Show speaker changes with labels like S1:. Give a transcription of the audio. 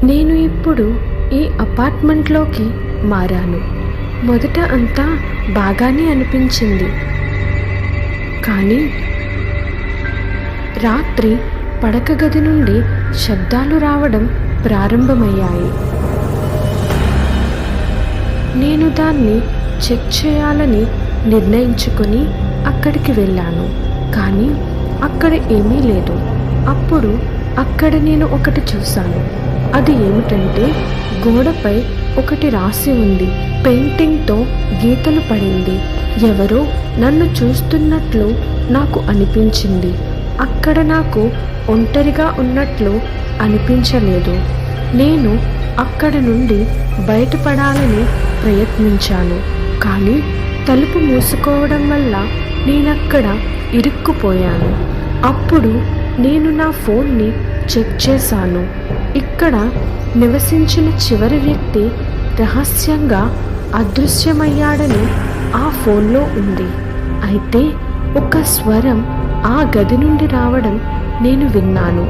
S1: నేను ఇప్పుడు ఈ అపార్ట్మెంట్లోకి మారాను. మొదట అంతా బాగానే అనిపించింది, కానీ రాత్రి పడక గది నుండి శబ్దాలు రావడం ప్రారంభమయ్యాయి. నేను దాన్ని చెక్ చేయాలని నిర్ణయించుకొని అక్కడికి వెళ్ళాను, కానీ అక్కడ ఏమీ లేదు. అప్పుడు అక్కడ నేను ఒకటి చూశాను. అది ఏమిటంటే, గోడపై ఒకటి రాసి ఉంది. పెయింటింగ్తో గీతలు పడింది. ఎవరో నన్ను చూస్తున్నట్లు నాకు అనిపించింది. అక్కడ నాకు ఒంటరిగా ఉన్నట్లు అనిపించలేదు. నేను అక్కడ నుండి బయటపడాలని ప్రయత్నించాను, కానీ తలుపు మూసుకోవడం వల్ల నేనక్కడ ఇరుక్కుపోయాను. అప్పుడు నేను నా ఫోన్ని చెక్ చేశాను. ఇక్కడ నివసించిన చివరి వ్యక్తి రహస్యంగా అదృశ్యమయ్యాడని ఆ ఫోన్లో ఉంది. అయితే ఒక స్వరం ఆ గది నుండి రావడం నేను విన్నాను.